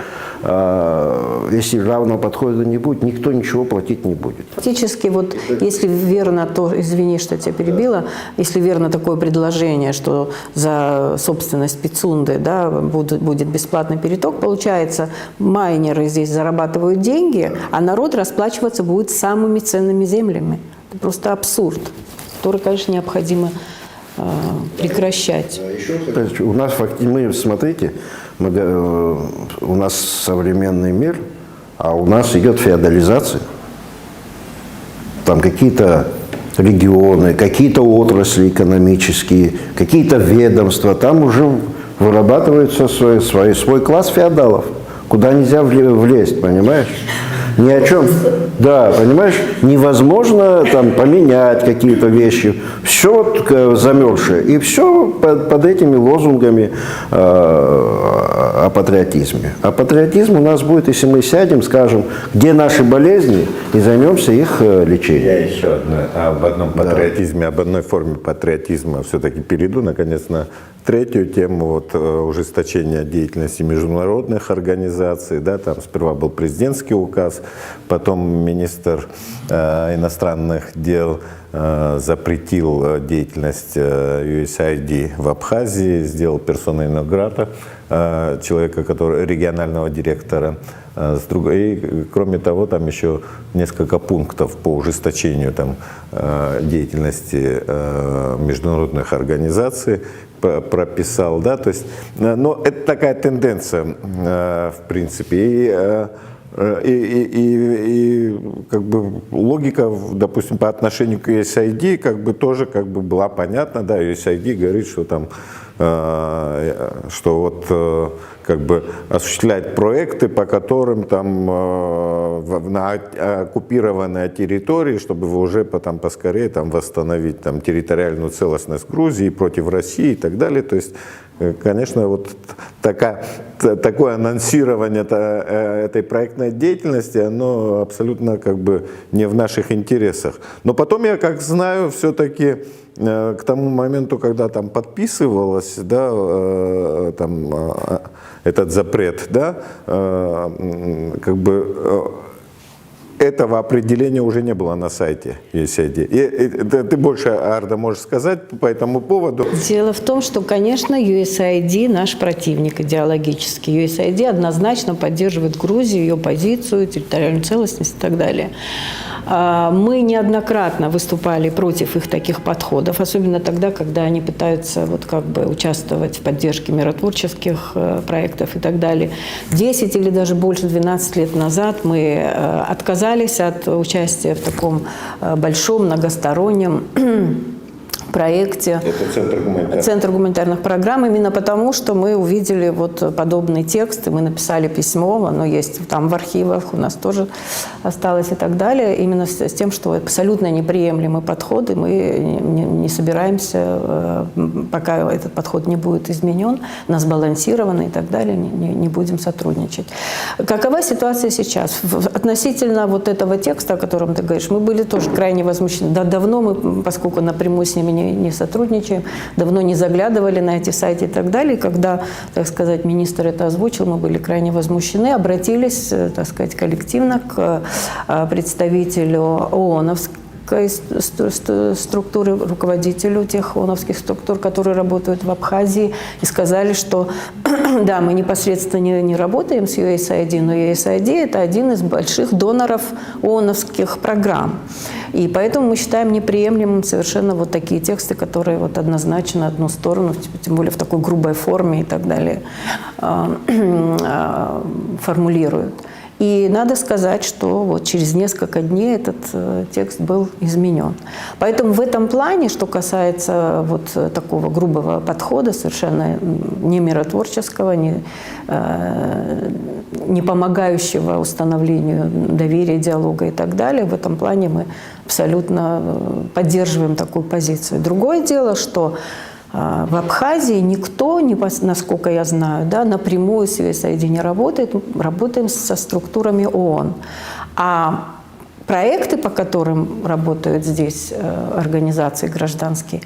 если равного подхода не будет, никто ничего платить не будет. Фактически, вот если верно то, извини, что тебя перебила, если верно такое предложение, что за собственность Пицунды, да, будет бесплатный переток, получается, майнеры здесь зарабатывают деньги, а народ расплачиваться будет самыми ценными землями. Это просто абсурд, который, конечно, необходимо прекращать. У нас, смотрите, у нас современный мир, а у нас идет феодализация. Там какие-то регионы, какие-то отрасли экономические, какие-то ведомства, там уже вырабатывается свой класс феодалов, куда нельзя влезть, понимаешь? Ни о чем. Да, понимаешь, невозможно там поменять какие-то вещи. Все вот замерзшее. И все под этими лозунгами о патриотизме. А патриотизм у нас будет, если мы сядем, скажем, где наши болезни, и займемся их лечением. Я еще об одном патриотизме, об одной форме патриотизма все-таки перейду, наконец, на третью тему, вот, ужесточения деятельности международных организаций. Да, там сперва был президентский указ, потом министр иностранных дел запретил деятельность USAID в Абхазии, сделал персона нон грата человека, который регионального директора. И, кроме того, там еще несколько пунктов по ужесточению там, деятельности международных организаций прописал, да, то есть, но это такая тенденция, в принципе, и как бы логика, допустим, по отношению к USAID, как бы тоже как бы была понятна, да, USAID говорит, что там, что вот как бы осуществлять проекты, по которым там на оккупированной территории, чтобы уже потом поскорее там восстановить там территориальную целостность Грузии против России и так далее. То есть, конечно, вот такое анонсирование этой проектной деятельности, оно абсолютно как бы не в наших интересах. Но потом я, как знаю, все-таки к тому моменту, когда там подписывалось, да, там этот запрет, да, как бы этого определения уже не было на сайте USAID. И ты больше, Арда, можешь сказать по этому поводу? Дело в том, что, конечно, USAID наш противник идеологический. USAID однозначно поддерживает Грузию, ее позицию, территориальную целостность и так далее. Мы неоднократно выступали против их таких подходов, особенно тогда, когда они пытаются вот как бы участвовать в поддержке миротворческих проектов и так далее. 10 или даже больше 12 лет назад мы отказались от участия в таком большом многостороннем проекте Это Центр гуманитарных программ, именно потому, что мы увидели вот подобный текст, и мы написали письмо, оно есть там в архивах, у нас тоже осталось и так далее, именно с тем, что абсолютно неприемлемый подход, и мы не собираемся, пока этот подход не будет изменен, на сбалансированный и так далее, не будем сотрудничать. Какова ситуация сейчас? Относительно вот этого текста, о котором ты говоришь, мы были тоже крайне возмущены. Да, давно мы, поскольку напрямую с ними не сотрудничаем, давно не заглядывали на эти сайты и так далее. И когда, так сказать, министр это озвучил, мы были крайне возмущены, обратились, так сказать, коллективно к представителю ООНовской структуры, руководителю тех ООНовских структур, которые работают в Абхазии, и сказали, что да, мы непосредственно не работаем с USAID, но USAID – это один из больших доноров ООНовских программ. И поэтому мы считаем неприемлемым совершенно вот такие тексты, которые вот однозначно одну сторону, тем более в такой грубой форме и так далее, формулируют. И надо сказать, что вот через несколько дней этот текст был изменен. Поэтому в этом плане, что касается вот такого грубого подхода, совершенно не миротворческого, не помогающего установлению доверия, диалога и так далее, в этом плане мы абсолютно поддерживаем такую позицию. Другое дело, что в Абхазии никто, насколько я знаю, да, напрямую с USAID не работает, работаем со структурами ООН. А проекты, по которым работают здесь организации гражданские,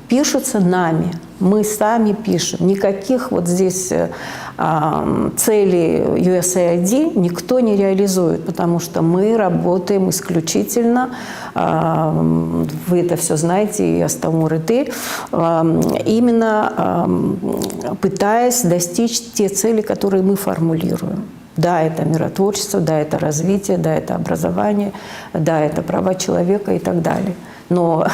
пишутся нами. Мы сами пишем. Никаких вот здесь целей USAID никто не реализует, потому что мы работаем исключительно, вы это все знаете, и Астамур, и ты, именно пытаясь достичь те цели, которые мы формулируем. Да, это миротворчество, да, это развитие, да, это образование, да, это права человека и так далее. Но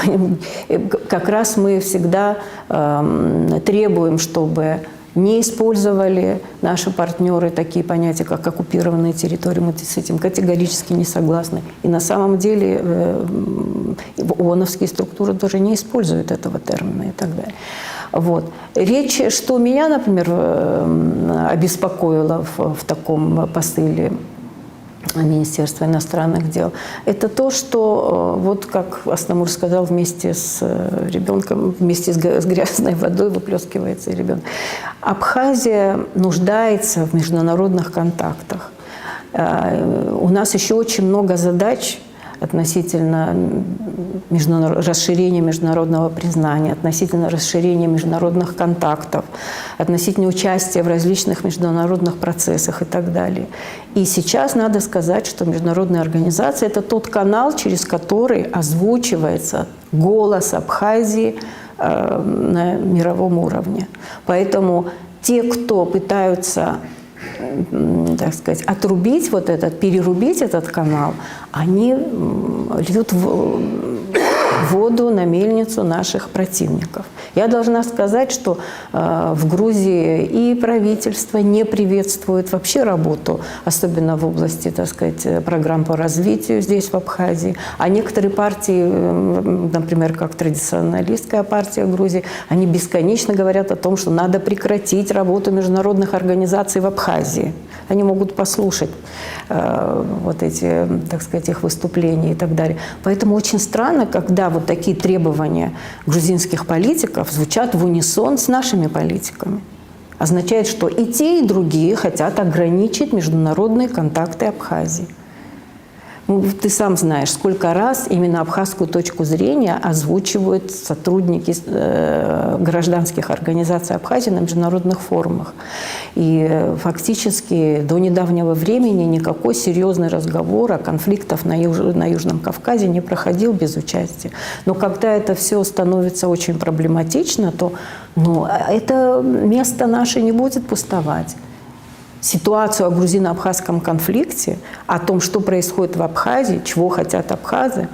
как раз мы всегда требуем, чтобы не использовали наши партнеры такие понятия, как оккупированные территории. Мы с этим категорически не согласны. И на самом деле ООНовские структуры тоже не используют этого термина и так далее. Вот. Речь, что меня, например, обеспокоило в таком посыле Министерства иностранных дел, это то, что, вот как Астамур сказал, вместе с ребенком, вместе с грязной водой выплескивается и ребенок. Абхазия нуждается в международных контактах. У нас еще очень много задач относительно расширения международного признания, относительно расширения международных контактов, относительно участия в различных международных процессах и так далее. И сейчас надо сказать, что международная организация – это тот канал, через который озвучивается голос Абхазии на мировом уровне. Поэтому те, кто пытаются, так сказать, отрубить вот этот, перерубить этот канал, они льют воду на мельницу наших противников. Я должна сказать, что в Грузии и правительство не приветствует вообще работу, особенно в области, так сказать, программ по развитию здесь, в Абхазии. А некоторые партии, например, как традиционалистская партия Грузии, они бесконечно говорят о том, что надо прекратить работу международных организаций в Абхазии. Они могут послушать вот эти, так сказать, их выступления и так далее. Поэтому очень странно, когда вот такие требования грузинских политиков звучат в унисон с нашими политиками. Означает, что и те, и другие хотят ограничить международные контакты Абхазии. Ну, ты сам знаешь, сколько раз именно абхазскую точку зрения озвучивают сотрудники гражданских организаций Абхазии на международных форумах. И фактически до недавнего времени никакой серьезный разговор о конфликтах на Южном Кавказе не проходил без участия. Но когда это все становится очень проблематично, то это место наше не будет пустовать. Ситуацию о грузино-абхазском конфликте, о том, что происходит в Абхазии, чего хотят абхазы,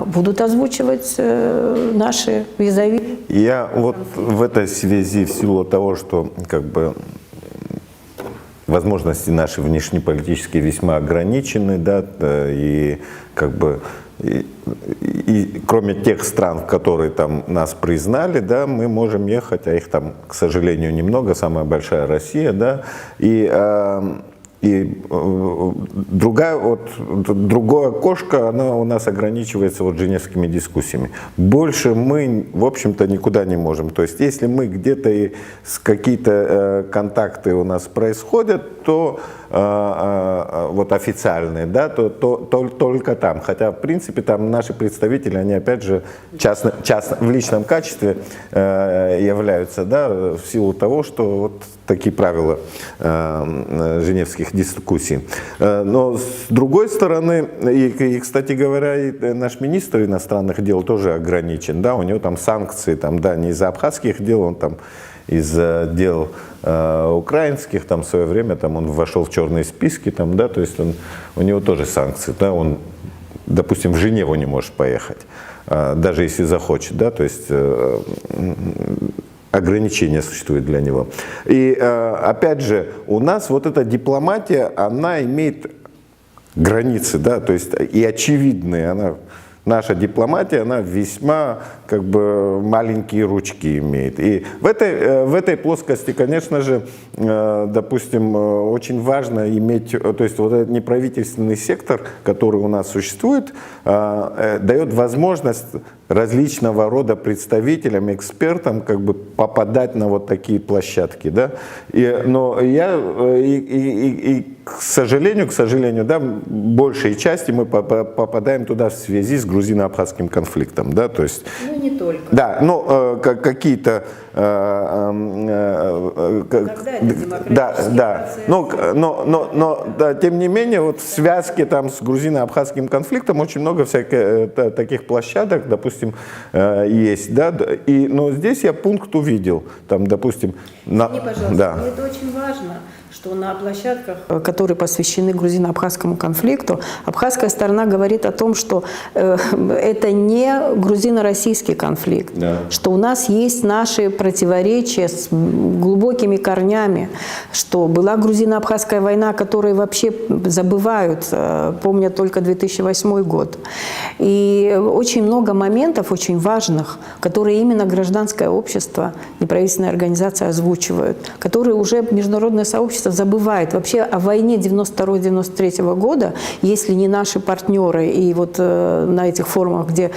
будут озвучивать наши визави. Я вот в этой связи, в силу того, что как бы возможности наши внешнеполитические весьма ограничены, да, и как бы и кроме тех стран, которые там нас признали, да, мы можем ехать, а их там, к сожалению, немного, самая большая Россия, да, и другое окошко, оно у нас ограничивается вот женевскими дискуссиями. Больше мы, в общем-то, никуда не можем. То есть, если мы где-то какие-то контакты у нас происходят, то вот официальные, да, то только там. Хотя, в принципе, там наши представители, они опять же в личном качестве являются, да, в силу того, что вот такие правила женевских дискуссий. Но с другой стороны, и, кстати говоря, и наш министр иностранных дел тоже ограничен, да, у него там санкции, там, да, не из-за абхазских дел, он там из-за дел украинских, там в свое время там он вошел в черные списки, там, да, то есть у него тоже санкции, да, он, допустим, в Женеву не может поехать, даже если захочет, да, то есть ограничения существуют для него. И опять же, у нас вот эта дипломатия, она имеет границы, да, то есть и очевидные, наша дипломатия, она весьма как бы маленькие ручки имеет. И в этой плоскости, конечно же, допустим, очень важно иметь, то есть вот этот неправительственный сектор, который у нас существует, дает возможность различного рода представителям, экспертам как бы попадать на вот такие площадки, да. Но к сожалению, да, большей части мы попадаем туда в связи с грузино-абхазским конфликтом, да, то есть. Ну не только. Да, но какие-то. Да. Но тем не менее, вот в связке там с грузино-абхазским конфликтом очень много всяких таких площадок, допустим, есть, да. Но здесь я пункт увидел, там, допустим. Извини, пожалуйста, да. это очень важно, что на площадках, которые посвящены грузино-абхазскому конфликту, абхазская сторона говорит о том, что это не грузино-российский конфликт, да, что у нас есть наши противоречия с глубокими корнями, что была грузино-абхазская война, которую вообще забывают, помнят только 2008 год. И очень много моментов очень важных, которые именно гражданское общество, неправительственные организации озвучивают, которые уже международное сообщество общество забывает вообще о войне 92-93 года, если не наши партнеры и вот на этих форумах, где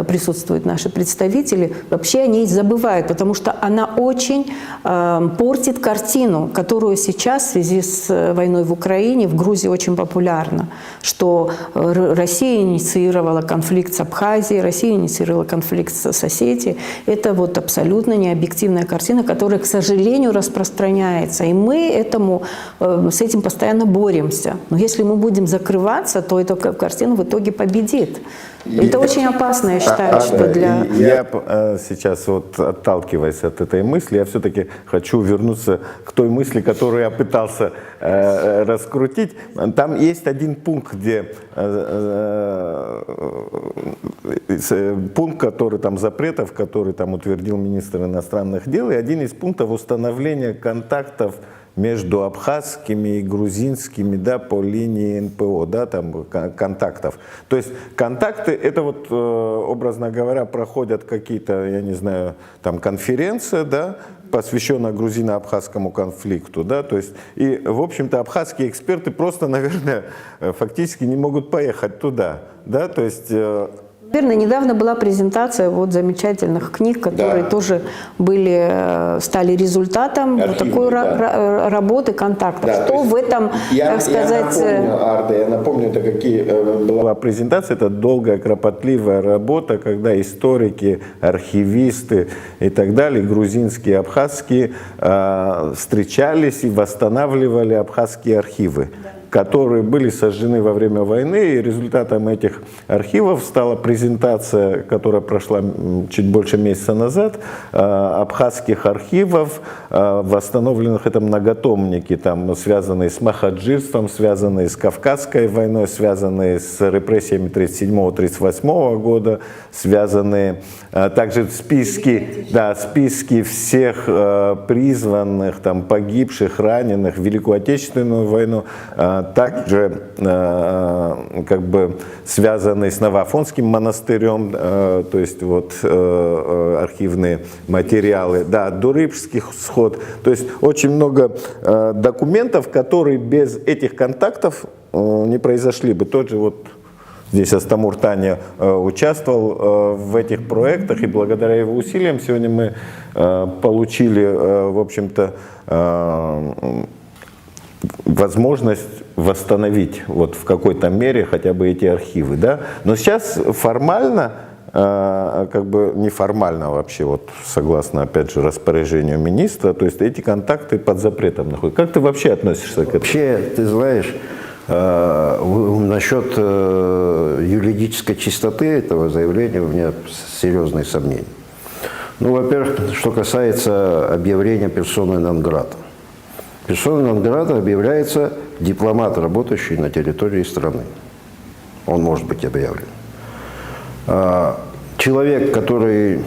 присутствуют наши представители, вообще о ней забывают, потому что она очень портит картину, которую сейчас в связи с войной в Украине, в Грузии очень популярна, что Россия инициировала конфликт с Абхазией, Россия инициировала конфликт с Осетией. Это вот абсолютно необъективная картина, которая, к сожалению, распространяется. И мы с этим постоянно боремся. Но если мы будем закрываться, то эта картина в итоге победит. Это очень опасно, я считаю, что для... Я сейчас, вот отталкиваясь от этой мысли, я все-таки хочу вернуться к той мысли, которую я пытался раскрутить. Там есть один пункт, где пункт, который там запретов, который там утвердил министр иностранных дел, и один из пунктов установления контактов между абхазскими и грузинскими, да, по линии НПО, да, там контактов. То есть контакты, это вот, образно говоря, проходят какие-то, я не знаю, там конференция, да, посвященная грузино-абхазскому конфликту, да, то есть, и, в общем-то, абхазские эксперты просто, наверное, фактически не могут поехать туда, да, то есть... Наверное, недавно была презентация вот замечательных книг, которые тоже стали результатом вот такой работы, контактов. Да, что в этом, так сказать... Я напомню, это какие была презентация, это долгая, кропотливая работа, когда историки, архивисты и так далее, грузинские, абхазские, встречались и восстанавливали абхазские архивы, которые были сожжены во время войны, и результатом этих архивов стала презентация, которая прошла чуть больше месяца назад, абхазских архивов, восстановленных, это многотомники, там, связанные с махаджирством, связанные с Кавказской войной, связанные с репрессиями 1937-1938 года, связанные также списки, да, списки всех призванных, там, погибших, раненых в Великую Отечественную войну, также как бы связанные с Новоафонским монастырем, то есть вот архивные материалы, да, Дурыпский сход, то есть очень много документов, которые без этих контактов не произошли бы. Тот же вот здесь Астамур Таня участвовал в этих проектах, и благодаря его усилиям сегодня мы получили, в общем-то, возможность восстановить вот в какой-то мере хотя бы эти архивы, да. Но сейчас формально, как бы неформально вообще, вот согласно, опять же, распоряжению министра, то есть эти контакты под запретом находятся. Как ты вообще относишься к этому? Вообще, ты знаешь, насчет юридической чистоты этого заявления у меня серьезные сомнения. Ну, во-первых, что касается объявления персоны нон-грата. Персоной нон-грата объявляется дипломат, работающий на территории страны. Он может быть объявлен. Человек, который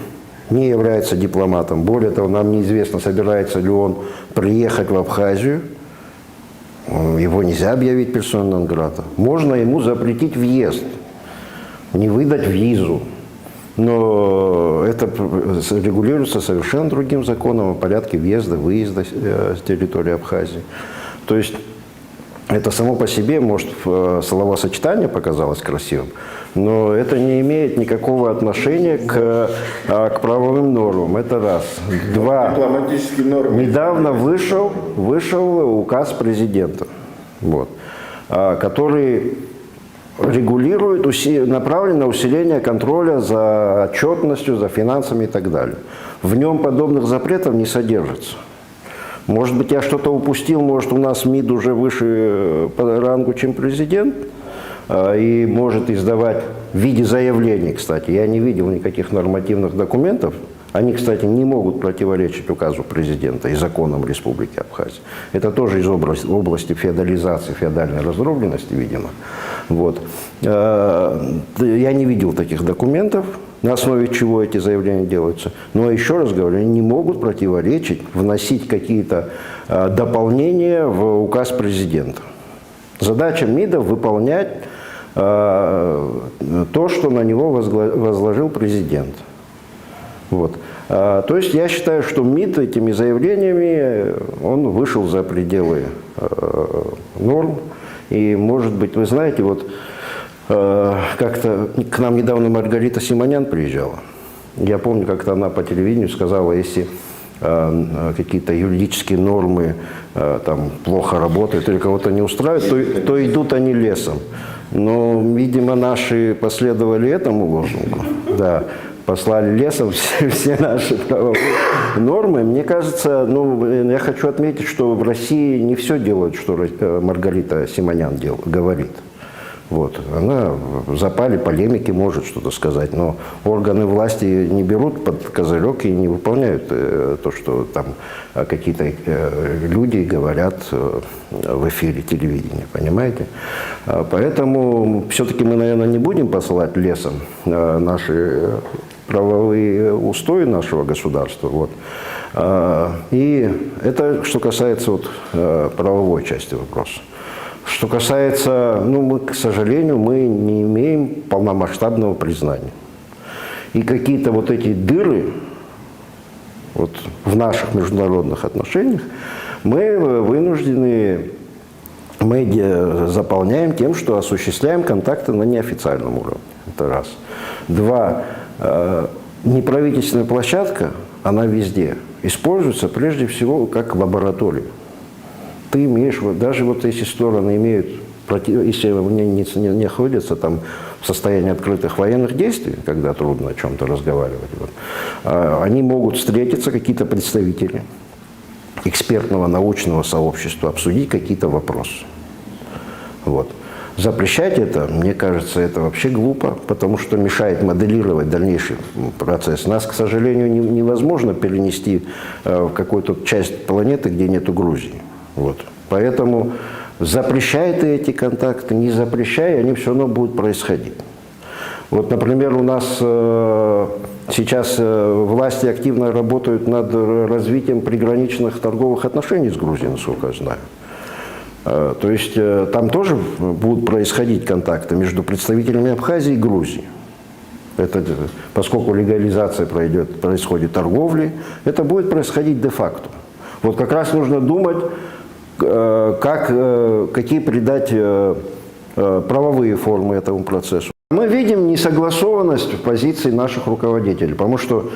не является дипломатом, более того, нам неизвестно, собирается ли он приехать в Абхазию, его нельзя объявить персоной нон-грата. Можно ему запретить въезд, не выдать визу. Но это регулируется совершенно другим законом о порядке въезда, выезда с территории Абхазии. То есть это само по себе, может, словосочетание показалось красивым, но это не имеет никакого отношения к правовым нормам. Это раз. Два. Дипломатические нормы. Недавно вышел указ президента, вот, который регулирует, направлен на усиление контроля за отчетностью, за финансами и так далее. В нем подобных запретов не содержится. Может быть, я что-то упустил, может, у нас МИД уже выше по рангу, чем президент, и может издавать в виде заявлений, кстати. Я не видел никаких нормативных документов. Они, кстати, не могут противоречить указу президента и законам Республики Абхазия. Это тоже из области феодализации, феодальной раздробленности, видимо. Вот. Я не видел таких документов, на основе чего эти заявления делаются. Но еще раз говорю, они не могут противоречить, вносить какие-то дополнения в указ президента. Задача МИДа выполнять то, что на него возложил президент. Вот. То есть я считаю, что МИД этими заявлениями он вышел за пределы норм. И, может быть, вы знаете, вот как-то к нам недавно Маргарита Симонян приезжала. Я помню, как-то она по телевидению сказала, если какие-то юридические нормы там плохо работают или кого-то не устраивают, то идут они лесом. Но, видимо, наши последовали этому лозунгу. Да, послали лесом все наши правовые нормы. Мне кажется, я хочу отметить, что в России не все делают, что Маргарита Симонян говорит. Вот. Она в запале полемики может что-то сказать, но органы власти не берут под козырек и не выполняют то, что там какие-то люди говорят в эфире телевидения, понимаете? Поэтому все-таки мы, наверное, не будем посылать лесом наши правовые устои нашего государства. Вот. И это что касается вот правовой части вопроса. Что касается, мы, к сожалению, мы не имеем полномасштабного признания. И какие-то вот эти дыры вот, в наших международных отношениях мы вынуждены, мы заполняем тем, что осуществляем контакты на неофициальном уровне. Это раз. Два. Неправительственная площадка, она везде используется прежде всего как лаборатория. Ты имеешь, даже вот если стороны имеют, если не находятся там в состоянии открытых военных действий, когда трудно о чем-то разговаривать, они могут встретиться, какие-то представители экспертного научного сообщества, обсудить какие-то вопросы. Вот. Запрещать это, мне кажется, это вообще глупо, потому что мешает моделировать дальнейший процесс. Нас, к сожалению, невозможно перенести в какую-то часть планеты, где нету Грузии. Вот. Поэтому запрещай ты эти контакты, не запрещай, они все равно будут происходить. Вот, например, у нас сейчас власти активно работают над развитием приграничных торговых отношений с Грузией, насколько я знаю. То есть там тоже будут происходить контакты между представителями Абхазии и Грузии. Это, поскольку легализация происходит торговли, это будет происходить де-факто. Вот как раз нужно думать, какие придать правовые формы этому процессу. Мы видим несогласованность в позиции наших руководителей, потому что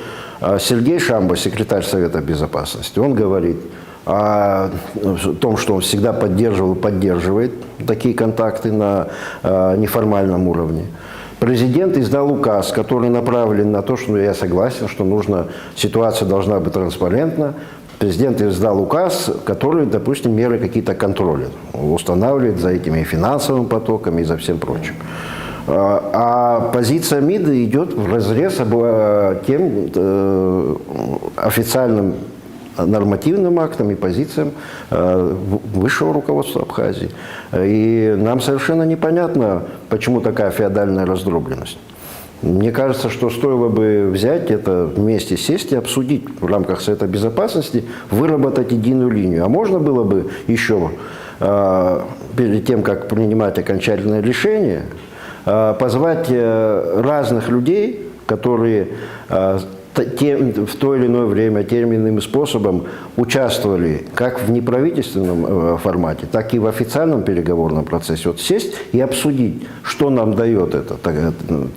Сергей Шамба, секретарь Совета Безопасности, он говорит о том, что он всегда поддерживал и поддерживает такие контакты на неформальном уровне. Президент издал указ, который направлен на то, что я согласен, что ситуация должна быть транспарентна. Президент издал указ, который, допустим, меры какие-то контроля устанавливает за этими финансовыми потоками и за всем прочим. А позиция МИДа идет вразрез тем официальным нормативным актам и позициям высшего руководства Абхазии. И нам совершенно непонятно, почему такая феодальная раздробленность. Мне кажется, что стоило бы взять это вместе, сесть и обсудить в рамках Совета Безопасности, выработать единую линию. А можно было бы еще, перед тем, как принимать окончательное решение, позвать разных людей, которые в то или иное время тем или иным способом участвовали как в неправительственном формате, так и в официальном переговорном процессе. Вот сесть и обсудить, что нам дает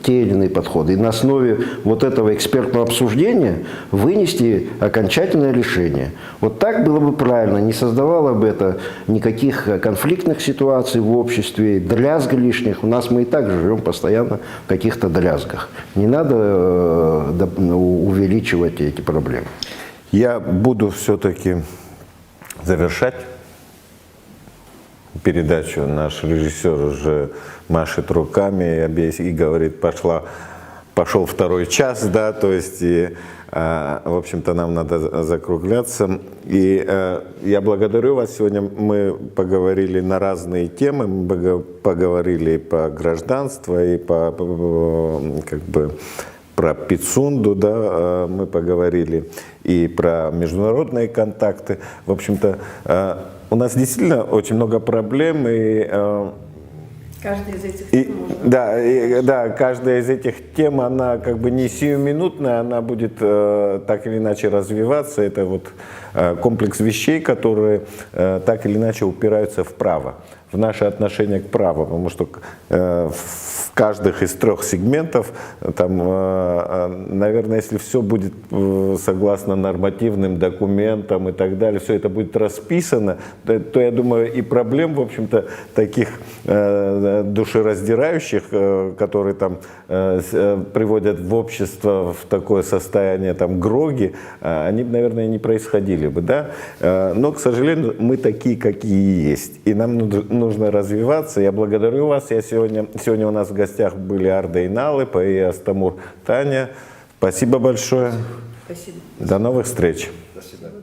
те или иные подходы. И на основе вот этого экспертного обсуждения вынести окончательное решение. Вот так было бы правильно, не создавало бы это никаких конфликтных ситуаций в обществе, дрязг лишних. У нас мы и так живем постоянно в каких-то дрязгах. Не надо увеличивать эти проблемы. Я буду все-таки завершать передачу. Наш режиссер уже машет руками и говорит, пошел второй час, да, то есть, в общем-то, нам надо закругляться. И я благодарю вас. Сегодня мы поговорили на разные темы, мы поговорили и по гражданству, и про Пицунду, да, мы поговорили и про международные контакты. В общем-то, у нас действительно очень много проблем, и Каждая из этих И, тем можно. да, каждая из этих тем, она как бы не сиюминутная, она будет так или иначе развиваться. Это вот комплекс вещей, которые так или иначе упираются в право, в наше отношение к праву, потому что в каждых из 3 сегментов, там, наверное, если все будет согласно нормативным документам и так далее, все это будет расписано, то я думаю, и проблем, в общем-то, таких душераздирающих, которые там приводят в общество в такое состояние там гроги, они, наверное, не происходили бы, да. Но, к сожалению, мы такие, какие есть, и нам нужно развиваться. Я благодарю вас. Сегодня у нас в гостях были Арда и Налып и Астамур Таня. Спасибо большое. Спасибо. До новых встреч. До свидания.